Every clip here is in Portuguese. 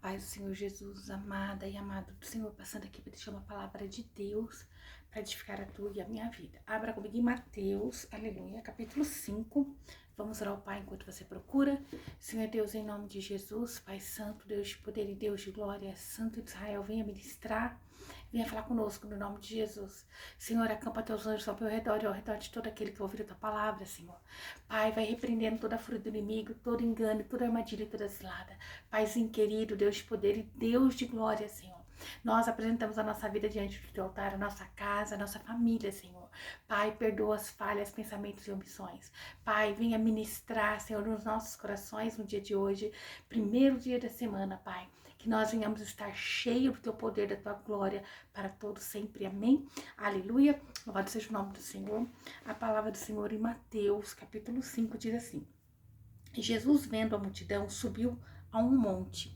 paz do Senhor Jesus, amada e amado do Senhor, passando aqui para deixar uma palavra de Deus para edificar a tua e a minha vida. Abra comigo em Mateus, aleluia, capítulo 5. Vamos orar ao Pai enquanto você procura. Senhor Deus, em nome de Jesus, Pai Santo, Deus de poder e Deus de glória, Santo de Israel, venha ministrar, venha falar conosco no nome de Jesus. Senhor, acampa teus anjos ao meu redor e ao redor de todo aquele que ouvir a tua palavra, Senhor. Pai, vai repreendendo toda a fúria do inimigo, todo engano, toda armadilha e toda cilada. Paizinho querido, Deus de poder e Deus de glória, Senhor. Nós apresentamos a nossa vida diante do teu altar, a nossa casa, a nossa família, Senhor. Pai, perdoa as falhas, pensamentos e omissões. Pai, venha ministrar, Senhor, nos nossos corações no dia de hoje, primeiro dia da semana, Pai. Que nós venhamos estar cheios do teu poder, da tua glória, para todos sempre. Amém? Aleluia. Louvado seja o nome do Senhor. A palavra do Senhor em Mateus, capítulo 5, diz assim: Jesus, vendo a multidão, subiu a um monte.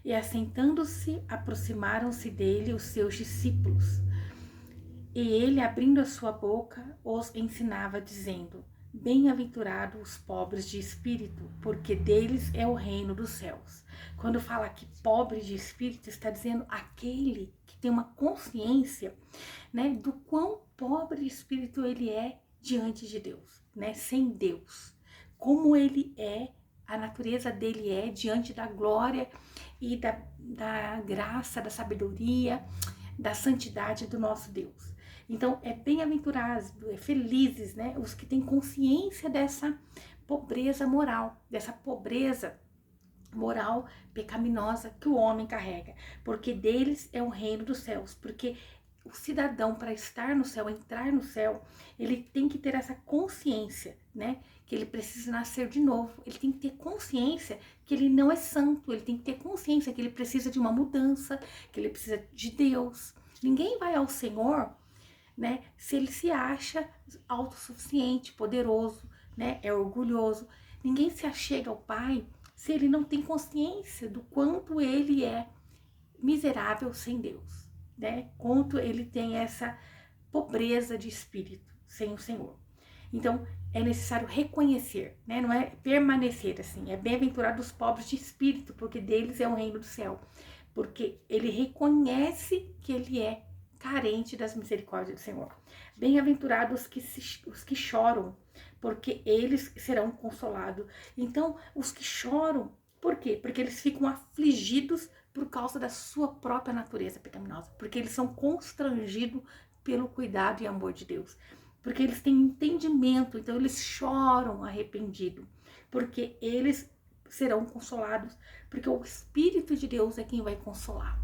E assentando-se, aproximaram-se dele os seus discípulos. E ele, abrindo a sua boca, os ensinava, dizendo: Bem-aventurados os pobres de espírito, porque deles é o reino dos céus. Quando fala que pobre de espírito, está dizendo aquele que tem uma consciência, né, do quão pobre de espírito ele é diante de Deus, né, sem Deus. Como ele é, a natureza dele é diante da glória e da graça, da sabedoria, da santidade do nosso Deus. Então, é bem-aventurados, é felizes, né, os que têm consciência dessa pobreza moral, dessa pobreza moral pecaminosa que o homem carrega, porque deles é o reino dos céus, porque o cidadão, para estar no céu, entrar no céu, ele tem que ter essa consciência, né? Que ele precisa nascer de novo. Ele tem que ter consciência que ele não é santo. Ele tem que ter consciência que ele precisa de uma mudança, que ele precisa de Deus. Ninguém vai ao Senhor, né, se ele se acha autossuficiente, poderoso, né? É orgulhoso. Ninguém se achega ao Pai se ele não tem consciência do quanto ele é miserável sem Deus, né? Quanto ele tem essa pobreza de espírito sem o Senhor. Então, é necessário reconhecer, né? Não é permanecer assim. É bem-aventurado os pobres de espírito, porque deles é o reino do céu. Porque ele reconhece que ele é carente das misericórdias do Senhor. Bem-aventurados os que choram, porque eles serão consolados. Então, os que choram, por quê? Porque eles ficam afligidos por causa da sua própria natureza pecaminosa, porque eles são constrangidos pelo cuidado e amor de Deus, porque eles têm entendimento, então eles choram arrependido, porque eles serão consolados, porque o Espírito de Deus é quem vai consolar.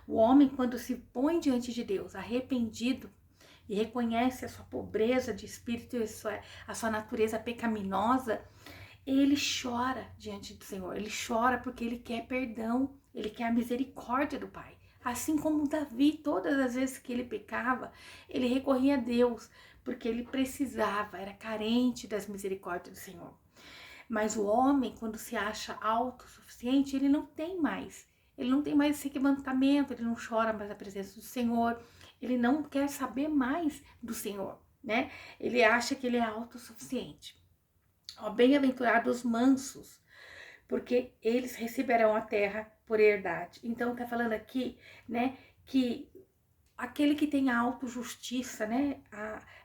O homem, quando se põe diante de Deus arrependido e reconhece a sua pobreza de espírito e a sua natureza pecaminosa, ele chora diante do Senhor. Ele chora porque ele quer perdão, ele quer a misericórdia do Pai. Assim como Davi, todas as vezes que ele pecava, ele recorria a Deus, porque ele precisava, era carente das misericórdias do Senhor. Mas o homem, quando se acha autossuficiente, ele não tem mais. Ele não tem mais esse quebrantamento, ele não chora mais a presença do Senhor, ele não quer saber mais do Senhor, né? Ele acha que ele é autossuficiente. Ó, bem-aventurados os mansos, porque eles receberão a terra por herdade. Então, tá falando aqui, né, que aquele que tem a autojustiça, né,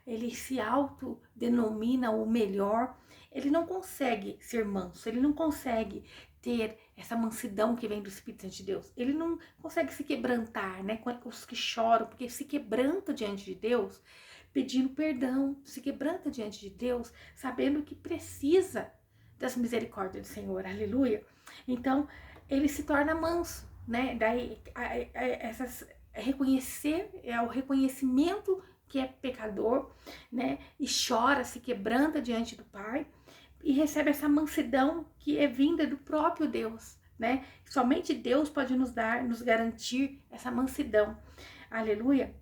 ele se autodenomina o melhor, ele não consegue ser manso, ele não consegue ter essa mansidão que vem do Espírito Santo de Deus. Ele não consegue se quebrantar, né, com os que choram, porque se quebranta diante de Deus, pedindo perdão, se quebranta diante de Deus, sabendo que precisa das misericórdias do Senhor, aleluia. Então, ele se torna manso, né, daí reconhecer, é o reconhecimento que é pecador, né, e chora, se quebranta diante do Pai, e recebe essa mansidão que é vinda do próprio Deus, né? Somente Deus pode nos garantir essa mansidão. Aleluia.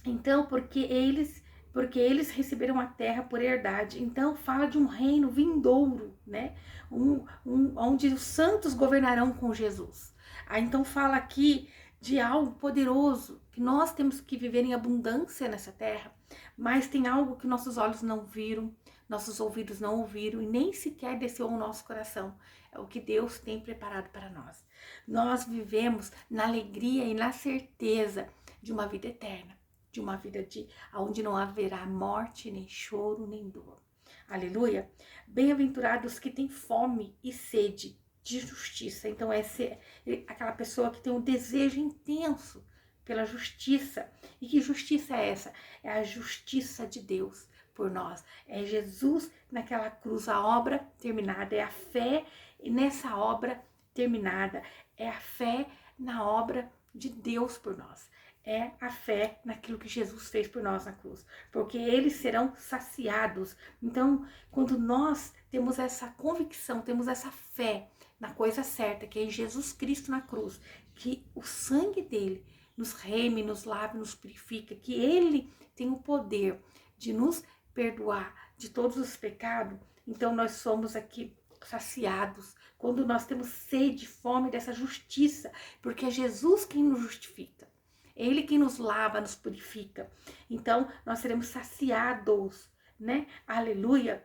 Então, porque eles receberam a terra por herdade. Então, fala de um reino vindouro, né? Onde os santos governarão com Jesus. Então, fala aqui de algo poderoso, que nós temos que viver em abundância nessa terra, mas tem algo que nossos olhos não viram, nossos ouvidos não ouviram e nem sequer desceu ao nosso coração. É o que Deus tem preparado para nós. Nós vivemos na alegria e na certeza de uma vida eterna, de uma vida onde não haverá morte, nem choro, nem dor. Aleluia! Bem-aventurados que têm fome e sede de justiça. Então, essa é aquela pessoa que tem um desejo intenso pela justiça. E que justiça é essa? É a justiça de Deus por nós. É Jesus naquela cruz, a obra terminada. É a fé nessa obra terminada. É a fé na obra de Deus por nós. É a fé naquilo que Jesus fez por nós na cruz, porque eles serão saciados. Então, quando nós temos essa convicção, temos essa fé na coisa certa, que é em Jesus Cristo na cruz, que o sangue dele nos reme, nos lave, nos purifica, que ele tem o poder de nos perdoar de todos os pecados, então nós somos aqui saciados, quando nós temos sede, fome dessa justiça, porque é Jesus quem nos justifica. Ele que nos lava, nos purifica. Então, nós seremos saciados, né? Aleluia!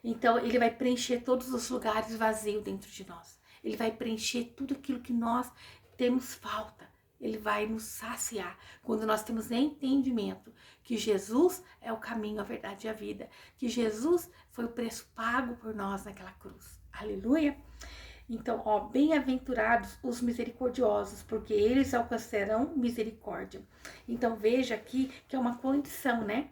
Então, ele vai preencher todos os lugares vazios dentro de nós. Ele vai preencher tudo aquilo que nós temos falta. Ele vai nos saciar. Quando nós temos entendimento que Jesus é o caminho, a verdade e a vida. Que Jesus foi o preço pago por nós naquela cruz. Aleluia! Então, ó, bem-aventurados os misericordiosos, porque eles alcançarão misericórdia. Então, veja aqui que é uma condição, né?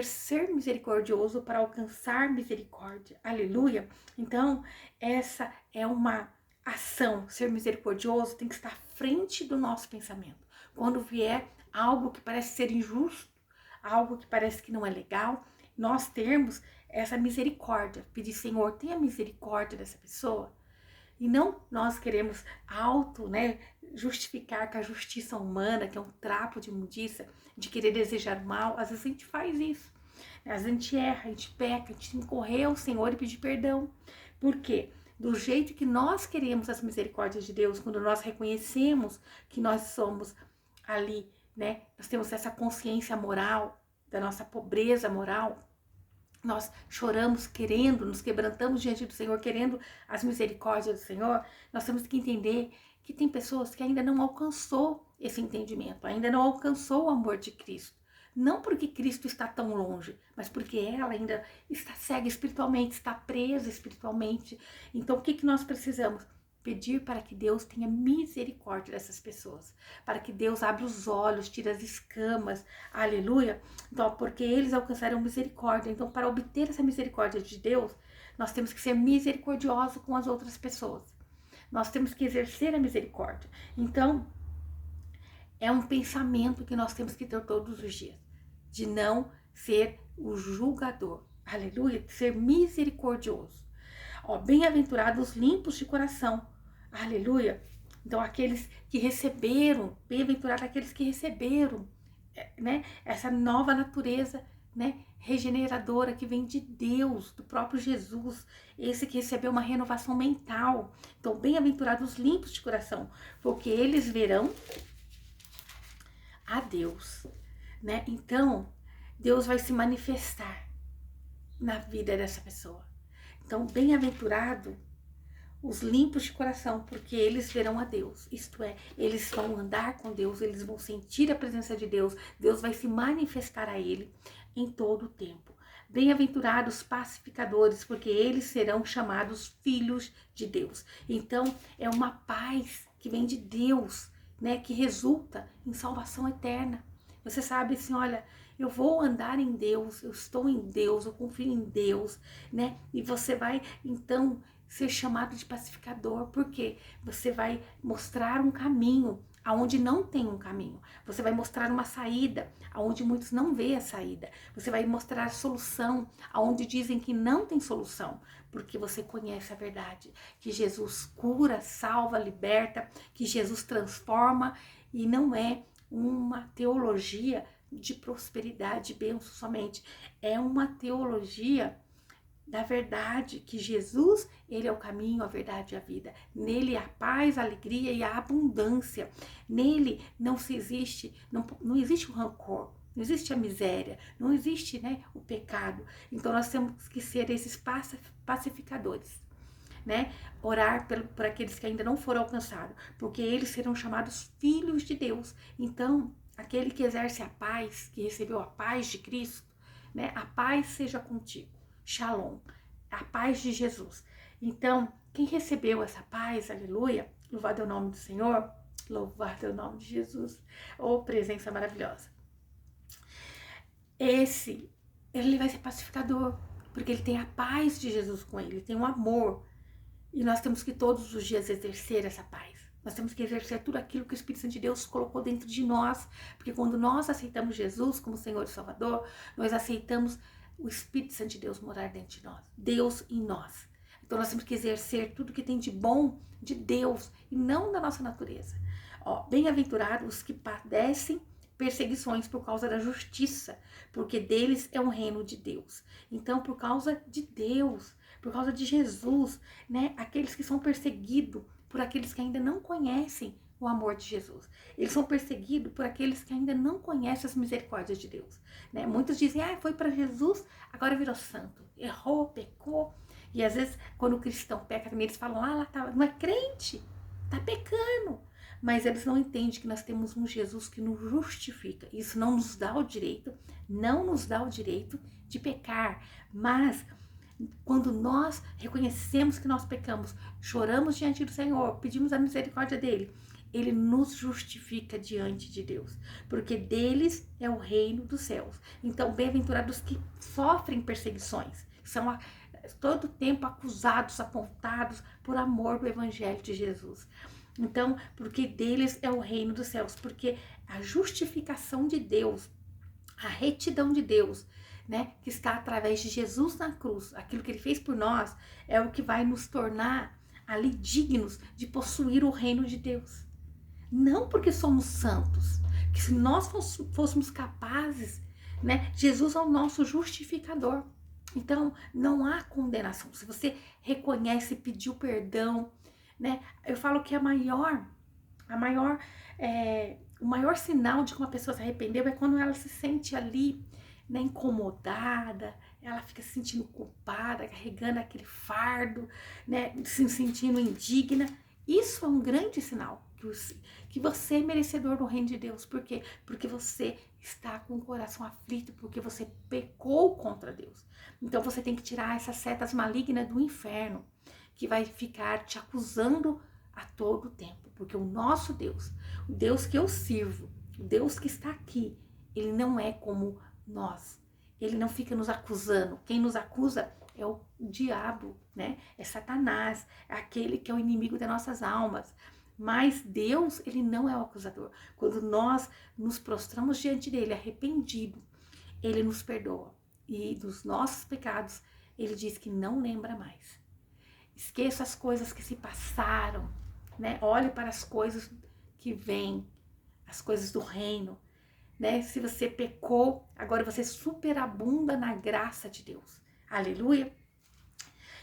Ser misericordioso para alcançar misericórdia. Aleluia! Então, essa é uma ação. Ser misericordioso tem que estar à frente do nosso pensamento. Quando vier algo que parece ser injusto, algo que parece que não é legal, nós termos essa misericórdia. Pedir, Senhor, tenha misericórdia dessa pessoa. E não nós queremos justificar com a justiça humana, que é um trapo de imundícia, de querer desejar mal. Às vezes a gente faz isso. Às vezes a gente erra, a gente peca, a gente tem que correr ao Senhor e pedir perdão. Por quê? Do jeito que nós queremos as misericórdias de Deus, quando nós reconhecemos que nós somos ali, né? Nós temos essa consciência moral, da nossa pobreza moral, nós choramos querendo, nos quebrantamos diante do Senhor, querendo as misericórdias do Senhor, nós temos que entender que tem pessoas que ainda não alcançou esse entendimento, ainda não alcançou o amor de Cristo. Não porque Cristo está tão longe, mas porque ela ainda está cega espiritualmente, está presa espiritualmente. Então, o que nós precisamos? Pedir para que Deus tenha misericórdia dessas pessoas, para que Deus abra os olhos, tire as escamas, aleluia. Então, porque eles alcançarão misericórdia. Então, para obter essa misericórdia de Deus, nós temos que ser misericordiosos com as outras pessoas. Nós temos que exercer a misericórdia. Então, é um pensamento que nós temos que ter todos os dias, de não ser o julgador, aleluia, de ser misericordioso. Ó, bem-aventurados limpos de coração, aleluia. Então, aqueles que receberam, bem-aventurados aqueles que receberam, né, essa nova natureza, né, regeneradora que vem de Deus, do próprio Jesus, esse que recebeu uma renovação mental. Então, bem-aventurados limpos de coração, porque eles verão a Deus, né? Então, Deus vai se manifestar na vida dessa pessoa. Então, bem-aventurado os limpos de coração, porque eles verão a Deus. Isto é, eles vão andar com Deus, eles vão sentir a presença de Deus. Deus vai se manifestar a ele em todo o tempo. Bem-aventurados pacificadores, porque eles serão chamados filhos de Deus. Então, é uma paz que vem de Deus, né, que resulta em salvação eterna. Você sabe assim, olha, eu vou andar em Deus, eu estou em Deus, eu confio em Deus, né? E você vai, então, ser chamado de pacificador, porque você vai mostrar um caminho aonde não tem um caminho. Você vai mostrar uma saída aonde muitos não vê a saída. Você vai mostrar a solução aonde dizem que não tem solução, porque você conhece a verdade, que Jesus cura, salva, liberta, que Jesus transforma, e não é uma teologia de prosperidade, bênção somente. É uma teologia da verdade, que Jesus, ele é o caminho, a verdade e a vida. Nele há paz, a alegria e a abundância. Nele não existe o rancor. não existe a miséria, não existe, né, o pecado. Então nós temos que ser esses pacificadores, né? Orar por aqueles que ainda não foram alcançados, porque eles serão chamados filhos de Deus. Então, aquele que exerce a paz, que recebeu a paz de Cristo, né? A paz seja contigo. Shalom, a paz de Jesus. Então, quem recebeu essa paz, aleluia, louvado é o nome do Senhor, louvado é o nome de Jesus, oh, presença maravilhosa. Ele vai ser pacificador, porque ele tem a paz de Jesus com ele, tem um amor. E nós temos que todos os dias exercer essa paz. Nós temos que exercer tudo aquilo que o Espírito Santo de Deus colocou dentro de nós. Porque quando nós aceitamos Jesus como Senhor e Salvador, nós aceitamos o Espírito Santo de Deus morar dentro de nós. Deus em nós. Então nós temos que exercer tudo que tem de bom de Deus e não da nossa natureza. Bem-aventurados os que padecem perseguições por causa da justiça, porque deles é o reino de Deus. Então, por causa de Deus, por causa de Jesus, né? Aqueles que são perseguidos por aqueles que ainda não conhecem o amor de Jesus. Eles são perseguidos por aqueles que ainda não conhecem as misericórdias de Deus, né? Muitos dizem, foi para Jesus, agora virou santo. Errou, pecou. E às vezes, quando o cristão peca também, eles falam, lá tá, não é crente, tá pecando. Mas eles não entendem que nós temos um Jesus que nos justifica. Isso não nos dá o direito, de pecar. Mas quando nós reconhecemos que nós pecamos, choramos diante do Senhor, pedimos a misericórdia dele, ele nos justifica diante de Deus, porque deles é o reino dos céus. Então, bem-aventurados que sofrem perseguições, são todo tempo acusados, apontados por amor do evangelho de Jesus. Então, porque deles é o reino dos céus, porque a justificação de Deus, a retidão de Deus, né, que está através de Jesus na cruz, aquilo que ele fez por nós, é o que vai nos tornar ali dignos de possuir o reino de Deus. Não porque somos santos, que se nós fôssemos capazes, né, Jesus é o nosso justificador. Então, não há condenação. Se você reconhece, pediu perdão, né, eu falo que o maior sinal de que uma pessoa se arrependeu é quando ela se sente ali, né, incomodada, ela fica se sentindo culpada, carregando aquele fardo, né, se sentindo indigna. Isso é um grande sinal que você é merecedor do reino de Deus. Por quê? Porque você está com o coração aflito, porque você pecou contra Deus. Então você tem que tirar essas setas malignas do inferno, que vai ficar te acusando a todo tempo. Porque o nosso Deus, o Deus que eu sirvo, o Deus que está aqui, ele não é como nós. Ele não fica nos acusando. Quem nos acusa é o diabo, né? É Satanás, é aquele que é o inimigo das nossas almas. Mas Deus, ele não é o acusador. Quando nós nos prostramos diante dele, arrependido, ele nos perdoa. E dos nossos pecados, ele diz que não lembra mais. Esqueça as coisas que se passaram, né? Olhe para as coisas que vêm, as coisas do reino, né? Se você pecou, agora você superabunda na graça de Deus. Aleluia!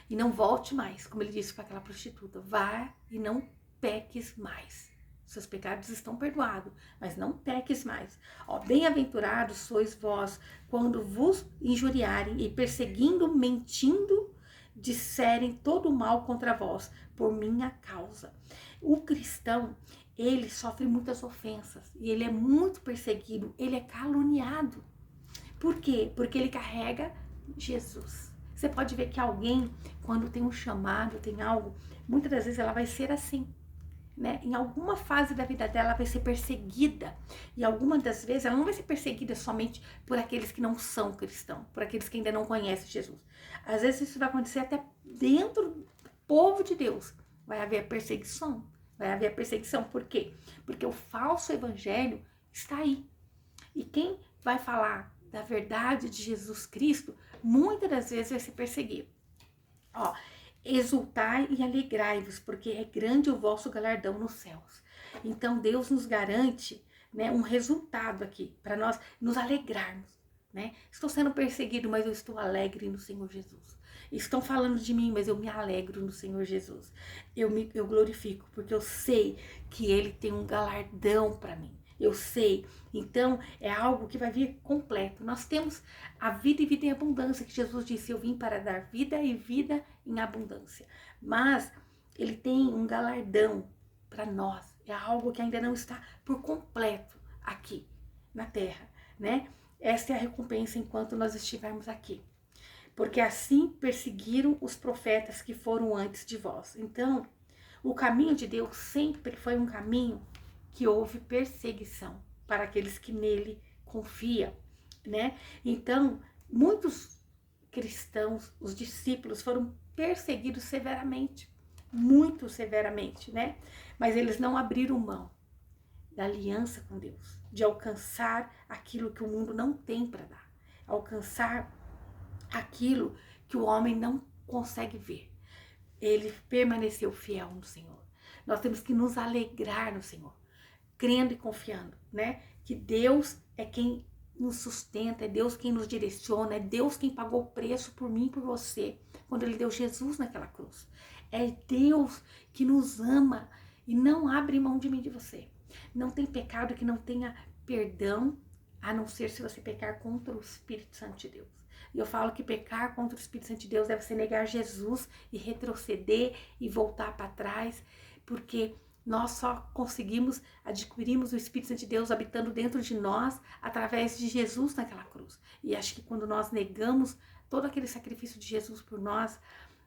E não volte mais, como ele disse para aquela prostituta. Vá e não peques mais. Seus pecados estão perdoados, mas não peques mais. Bem-aventurados sois vós quando vos injuriarem e perseguindo, mentindo, disserem todo o mal contra vós, por minha causa. O cristão, ele sofre muitas ofensas, e ele é muito perseguido, ele é caluniado. Por quê? Porque ele carrega Jesus. Você pode ver que alguém, quando tem um chamado, tem algo, muitas das vezes ela vai ser assim, né? Em alguma fase da vida dela ela vai ser perseguida, e algumas das vezes ela não vai ser perseguida somente por aqueles que não são cristãos, por aqueles que ainda não conhecem Jesus. Às vezes isso vai acontecer até dentro do povo de Deus. Vai haver perseguição. Por quê? Porque o falso evangelho está aí. E quem vai falar da verdade de Jesus Cristo, muitas das vezes vai ser perseguido. Exultai e alegrai-vos, porque é grande o vosso galardão nos céus. Então Deus nos garante, né, um resultado aqui, para nós nos alegrarmos, né? Estou sendo perseguido, mas eu estou alegre no Senhor Jesus. Estão falando de mim, mas eu me alegro no Senhor Jesus. Eu glorifico, porque eu sei que Ele tem um galardão para mim. eu sei. Então, é algo que vai vir completo. Nós temos a vida e vida em abundância, que Jesus disse, eu vim para dar vida e vida em abundância. Mas ele tem um galardão para nós. É algo que ainda não está por completo aqui na terra, né? Essa é a recompensa enquanto nós estivermos aqui. Porque assim perseguiram os profetas que foram antes de vós. Então, o caminho de Deus sempre foi um caminho que houve perseguição para aqueles que nele confiam, né? Então, muitos cristãos, os discípulos, foram perseguidos severamente, muito severamente, né? Mas eles não abriram mão da aliança com Deus, de alcançar aquilo que o mundo não tem para dar, alcançar aquilo que o homem não consegue ver. Ele permaneceu fiel no Senhor. Nós temos que nos alegrar no Senhor, crendo e confiando, né? Que Deus é quem nos sustenta, é Deus quem nos direciona, é Deus quem pagou o preço por mim e por você, quando Ele deu Jesus naquela cruz. É Deus que nos ama e não abre mão de mim e de você. Não tem pecado que não tenha perdão, a não ser se você pecar contra o Espírito Santo de Deus. E eu falo que pecar contra o Espírito Santo de Deus deve ser negar Jesus e retroceder e voltar para trás, porque nós só adquirimos o Espírito Santo de Deus habitando dentro de nós através de Jesus naquela cruz. E acho que quando nós negamos todo aquele sacrifício de Jesus por nós,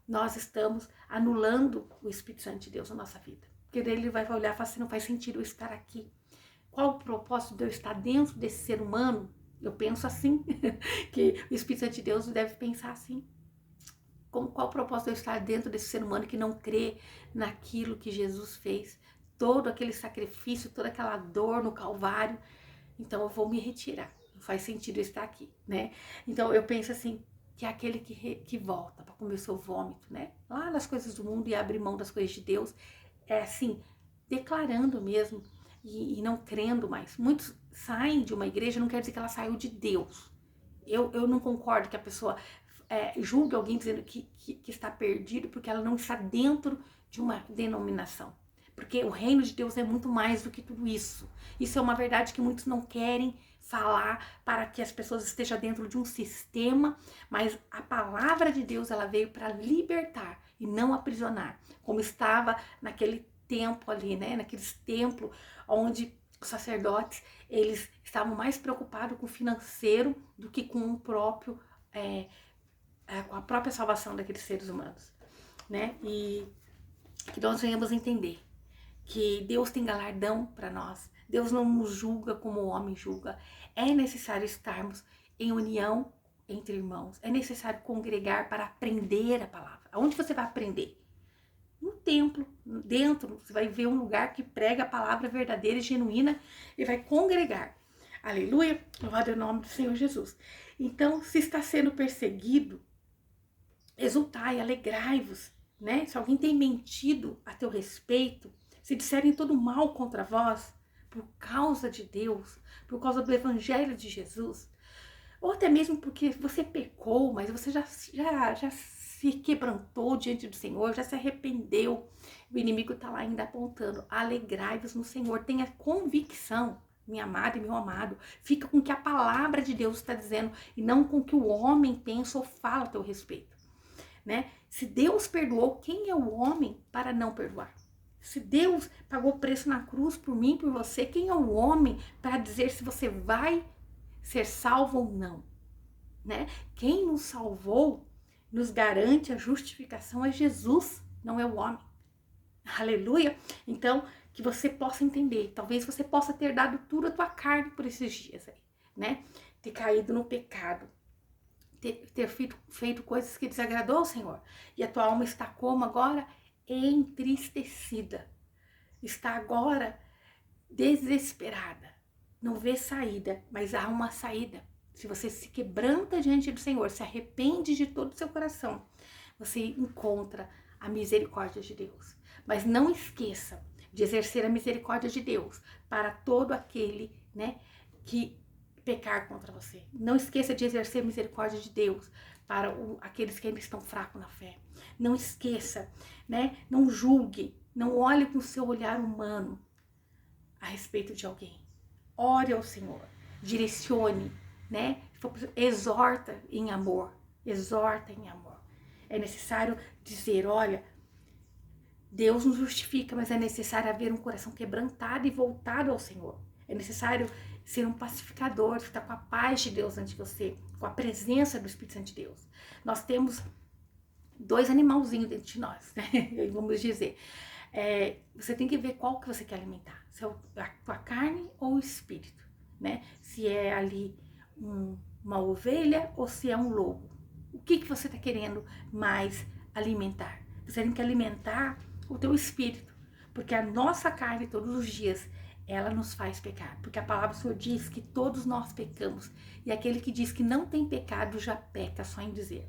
nós estamos anulando o Espírito Santo de Deus na nossa vida. Porque daí ele vai olhar e falar assim, não faz sentido eu estar aqui. Qual o propósito de eu estar dentro desse ser humano? Eu penso assim, que o Espírito Santo de Deus deve pensar assim. Qual o propósito de eu estar dentro desse ser humano que não crê naquilo que Jesus fez? Todo aquele sacrifício, toda aquela dor no Calvário. Então eu vou me retirar. Não faz sentido eu estar aqui, né? Então eu penso assim, que é aquele que volta para comer o seu vômito, né? Lá nas coisas do mundo e abre mão das coisas de Deus. É assim, declarando mesmo e não crendo mais. Muitos saem de uma igreja, não quer dizer que ela saiu de Deus. Eu não concordo que a pessoa julgue alguém dizendo que está perdido porque ela não está dentro de uma denominação. Porque o reino de Deus é muito mais do que tudo isso. Isso é uma verdade que muitos não querem falar para que as pessoas estejam dentro de um sistema, mas a palavra de Deus ela veio para libertar e não aprisionar, como estava naquele tempo ali, né? Naqueles templos onde os sacerdotes eles estavam mais preocupados com o financeiro do que com o próprio com a própria salvação daqueles seres humanos, né? E que nós venhamos entender que Deus tem galardão para nós. Deus não nos julga como o homem julga. É necessário estarmos em união entre irmãos. É necessário congregar para aprender a palavra. Aonde você vai aprender? No templo, dentro. Você vai ver um lugar que prega a palavra verdadeira e genuína e vai congregar. Aleluia. Louvado é o nome do Senhor Jesus. Então, se está sendo perseguido, exultai, alegrai-vos, né? Se alguém tem mentido a teu respeito, se disserem todo mal contra vós, por causa de Deus, por causa do evangelho de Jesus, ou até mesmo porque você pecou, mas você já se quebrantou diante do Senhor, já se arrependeu, o inimigo está lá ainda apontando, alegrai-vos no Senhor, tenha convicção, minha amada e meu amado, fica com o que a palavra de Deus está dizendo, e não com o que o homem pensa ou fala a teu respeito, né? Se Deus perdoou, quem é o homem para não perdoar? Se Deus pagou o preço na cruz por mim, por você, quem é o homem para dizer se você vai ser salvo ou não, né? Quem nos salvou, nos garante a justificação é Jesus, não é o homem. Aleluia! Então, que você possa entender, talvez você possa ter dado tudo a tua carne por esses dias aí, né? Ter caído no pecado, ter feito coisas que desagradou ao Senhor. E a tua alma está como agora? Entristecida. Está agora desesperada. Não vê saída, mas há uma saída. Se você se quebranta diante do Senhor, se arrepende de todo o seu coração, você encontra a misericórdia de Deus. Mas não esqueça de exercer a misericórdia de Deus para todo aquele, né, que pecar contra você. Não esqueça de exercer a misericórdia de Deus para aqueles que ainda estão fracos na fé. Não esqueça, né? Não julgue, não olhe com o seu olhar humano a respeito de alguém. ore ao Senhor, direcione, né? Exorta em amor, exorta em amor. É necessário dizer, olha, Deus nos justifica, mas é necessário haver um coração quebrantado e voltado ao Senhor. É necessário ser um pacificador, estar com a paz de Deus ante você, com a presença do Espírito Santo de Deus. Nós temos 2 animalzinhos dentro de nós, né? Vamos dizer. Você tem que ver qual que você quer alimentar, se é a tua carne ou o espírito, né? Se é ali uma ovelha ou se é um lobo. O que você está querendo mais alimentar? Você tem que alimentar o teu espírito, porque a nossa carne todos os dias, ela nos faz pecar, porque a palavra do Senhor diz que todos nós pecamos, e aquele que diz que não tem pecado já peca só em dizer.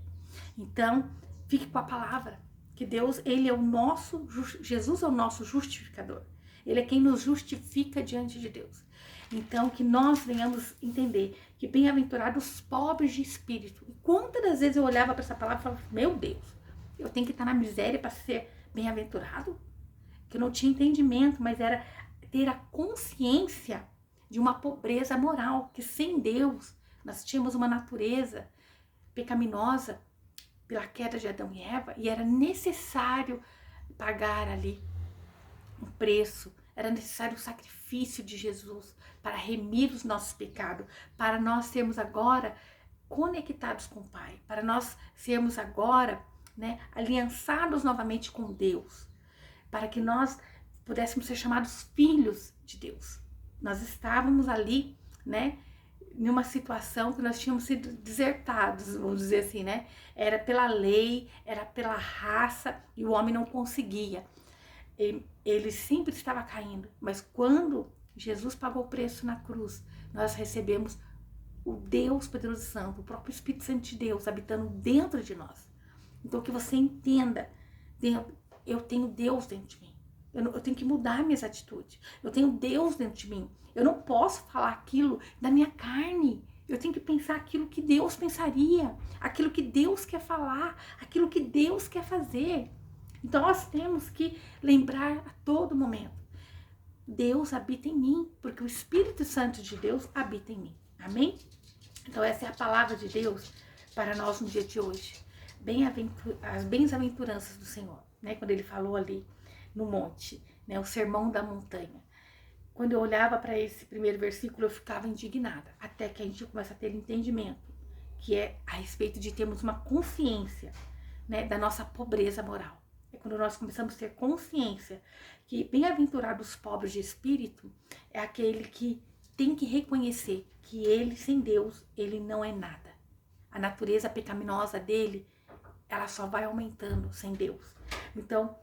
Então, fique com a palavra, que Deus, Ele é o nosso, Jesus é o nosso justificador. Ele é quem nos justifica diante de Deus. Então, que nós venhamos entender que bem-aventurados os pobres de espírito. E quantas das vezes eu olhava para essa palavra e falava, meu Deus, eu tenho que estar na miséria para ser bem-aventurado? Que eu não tinha entendimento, mas era ter a consciência de uma pobreza moral, que sem Deus nós tínhamos uma natureza pecaminosa pela queda de Adão e Eva, e era necessário pagar ali um preço, era necessário o sacrifício de Jesus para remir os nossos pecados, para nós sermos agora conectados com o Pai, para nós sermos agora, né, aliançados novamente com Deus, para que nós pudéssemos ser chamados filhos de Deus. Nós estávamos ali, né, numa situação que nós tínhamos sido desertados, vamos dizer assim, né? Era pela lei, era pela raça, e o homem não conseguia. Ele sempre estava caindo, mas quando Jesus pagou o preço na cruz, nós recebemos o Deus Poderoso e Santo, o próprio Espírito Santo de Deus habitando dentro de nós. Então que você entenda, eu tenho Deus dentro de mim. Eu tenho que mudar minhas atitudes. Eu tenho Deus dentro de mim. Eu não posso falar aquilo da minha carne. Eu tenho que pensar aquilo que Deus pensaria, aquilo que Deus quer falar, aquilo que Deus quer fazer. Então nós temos que lembrar a todo momento, Deus habita em mim, porque o Espírito Santo de Deus habita em mim. Amém? Então essa é a palavra de Deus para nós no dia de hoje. As bem-aventuranças do Senhor, né? Quando ele falou ali no monte, né? O sermão da montanha. Quando eu olhava para esse primeiro versículo, eu ficava indignada, até que a gente começa a ter entendimento, que é a respeito de termos uma consciência, né, da nossa pobreza moral. É quando nós começamos a ter consciência que bem-aventurados os pobres de espírito é aquele que tem que reconhecer que ele, sem Deus, ele não é nada. A natureza pecaminosa dele, ela só vai aumentando sem Deus. Então,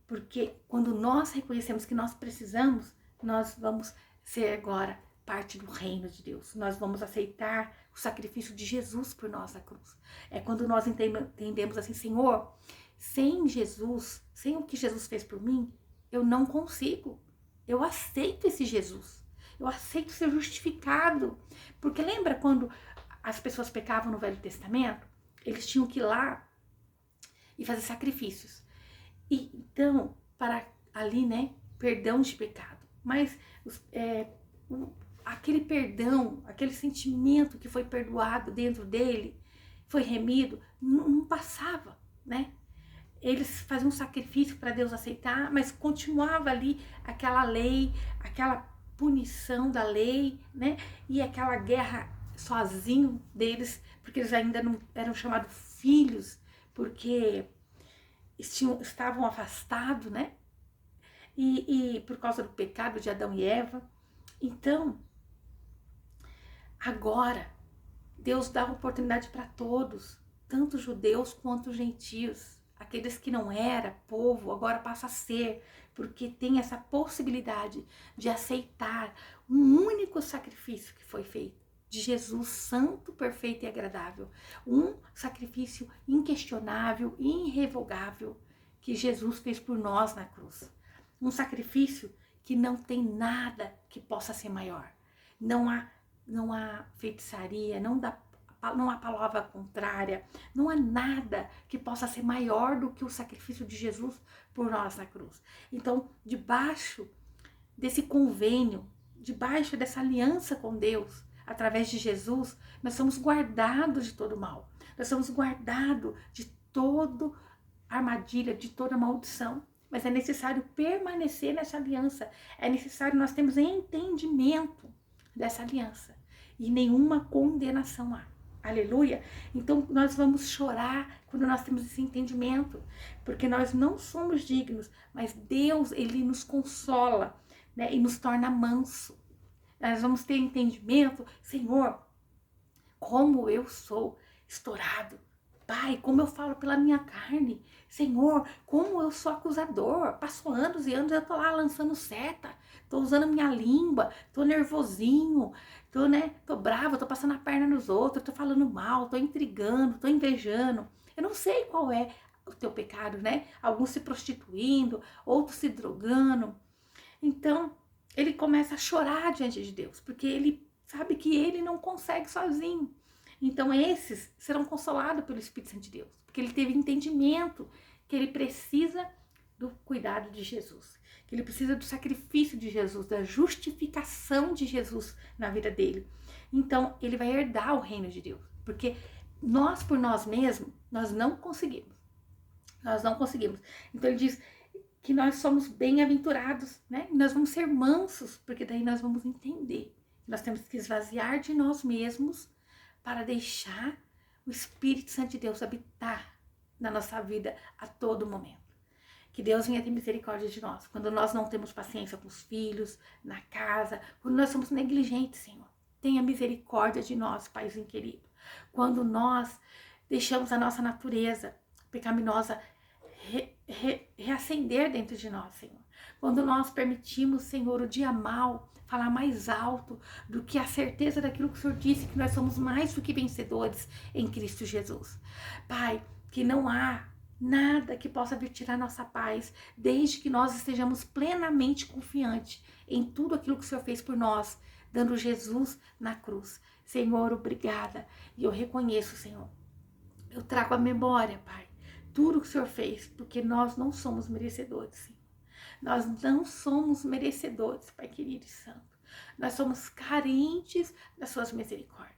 porque quando nós reconhecemos que nós precisamos, nós vamos ser agora parte do reino de Deus. Nós vamos aceitar o sacrifício de Jesus por nós na cruz. É quando nós entendemos assim, Senhor, sem Jesus, sem o que Jesus fez por mim, eu não consigo. Eu aceito esse Jesus. Eu aceito ser justificado. Porque lembra quando as pessoas pecavam no Velho Testamento? Eles tinham que ir lá e fazer sacrifícios. E então, para ali, né, perdão de pecado. Mas aquele perdão, aquele sentimento que foi perdoado dentro dele, foi remido, não passava, né? Eles faziam um sacrifício para Deus aceitar, mas continuava ali aquela lei, aquela punição da lei, né? E aquela guerra sozinho deles, porque eles ainda não eram chamados filhos, porque estavam afastados, né? E por causa do pecado de Adão e Eva. Então, agora, Deus dá oportunidade para todos, tanto judeus quanto gentios. Aqueles que não era povo, agora passa a ser, porque tem essa possibilidade de aceitar um único sacrifício que foi feito, de Jesus santo, perfeito e agradável. Um sacrifício inquestionável e irrevogável que Jesus fez por nós na cruz. Um sacrifício que não tem nada que possa ser maior. Não há feitiçaria, não há palavra contrária, não há nada que possa ser maior do que o sacrifício de Jesus por nós na cruz. Então, debaixo desse convênio debaixo dessa aliança com Deus, através de Jesus, nós somos guardados de todo mal. Nós somos guardados de toda armadilha, de toda maldição. Mas é necessário permanecer nessa aliança. É necessário nós termos entendimento dessa aliança. E nenhuma condenação há. Aleluia? Então nós vamos chorar quando nós temos esse entendimento. Porque nós não somos dignos, mas Deus, Ele nos consola, né, e nos torna manso. Nós vamos ter entendimento. Senhor, como eu sou estourado. Pai, como eu falo pela minha carne. Senhor, como eu sou acusador. Passou anos e anos, eu tô lá lançando seta. Tô usando minha língua, tô nervosinho, tô brava, tô passando a perna nos outros, tô falando mal, tô intrigando, tô invejando. Eu não sei qual é o teu pecado, né? Alguns se prostituindo, outros se drogando. Então, ele começa a chorar diante de Deus, porque ele sabe que ele não consegue sozinho. Então esses serão consolados pelo Espírito Santo de Deus, porque ele teve entendimento que ele precisa do cuidado de Jesus, que ele precisa do sacrifício de Jesus, da justificação de Jesus na vida dele. Então ele vai herdar o reino de Deus, porque nós por nós mesmos, nós não conseguimos. Nós não conseguimos. Então ele diz que nós somos bem-aventurados, né? E nós vamos ser mansos, porque daí nós vamos entender. Nós temos que esvaziar de nós mesmos para deixar o Espírito Santo de Deus habitar na nossa vida a todo momento. Que Deus venha ter misericórdia de nós. Quando nós não temos paciência com os filhos, na casa, quando nós somos negligentes, Senhor. Tenha misericórdia de nós, Paizinho querido. Quando nós deixamos a nossa natureza pecaminosa reacender dentro de nós, Senhor. Quando nós permitimos, Senhor, o dia mal falar mais alto do que a certeza daquilo que o Senhor disse, que nós somos mais do que vencedores em Cristo Jesus. Pai, que não há nada que possa vir tirar nossa paz, desde que nós estejamos plenamente confiantes em tudo aquilo que o Senhor fez por nós, dando Jesus na cruz. Senhor, obrigada. E eu reconheço, Senhor, eu trago à memória, Pai, tudo que o Senhor fez, porque nós não somos merecedores, Senhor. Nós não somos merecedores, Pai querido e santo. Nós somos carentes das suas misericórdias.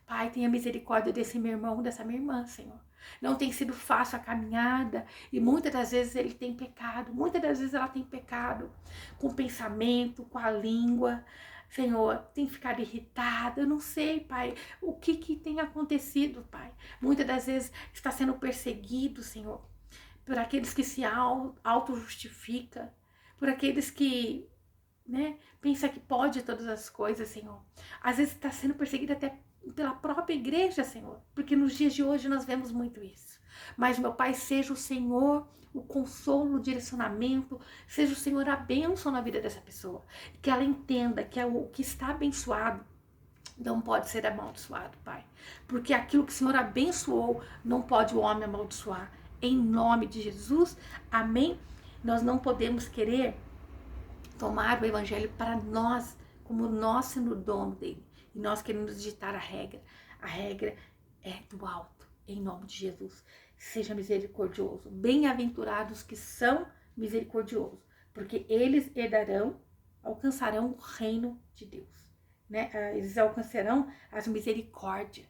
Pai, tenha misericórdia desse meu irmão, dessa minha irmã, Senhor. Não tem sido fácil a caminhada e muitas das vezes ele tem pecado. Muitas das vezes ela tem pecado com o pensamento, com a língua. Senhor, tem ficado irritada, eu não sei, Pai, o que tem acontecido, Pai. Muitas das vezes está sendo perseguido, Senhor, por aqueles que se auto-justificam, por aqueles que, né, pensa que pode todas as coisas, Senhor. Às vezes está sendo perseguido até pela própria igreja, Senhor, porque nos dias de hoje nós vemos muito isso. Mas, meu Pai, seja o Senhor o consolo, o direcionamento, seja o Senhor a bênção na vida dessa pessoa. Que ela entenda que o que está abençoado não pode ser amaldiçoado, Pai. Porque aquilo que o Senhor abençoou, não pode o homem amaldiçoar. Em nome de Jesus, amém? Nós não podemos querer tomar o evangelho para nós, como nós sendo o dono dele. E nós queremos ditar a regra. A regra é do alto, em nome de Jesus. Seja misericordioso. Bem-aventurados que são misericordiosos, porque eles alcançarão o reino de Deus, né? Eles alcançarão as misericórdias.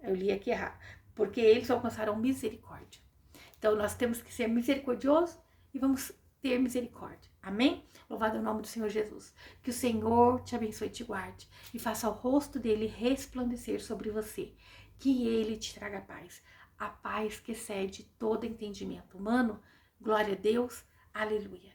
Eu li aqui errado. Porque eles alcançarão misericórdia. Então nós temos que ser misericordiosos e vamos ter misericórdia. Amém? Louvado é o nome do Senhor Jesus. Que o Senhor te abençoe e te guarde e faça o rosto dele resplandecer sobre você. Que ele te traga paz. A paz que excede todo entendimento humano. Glória a Deus. Aleluia.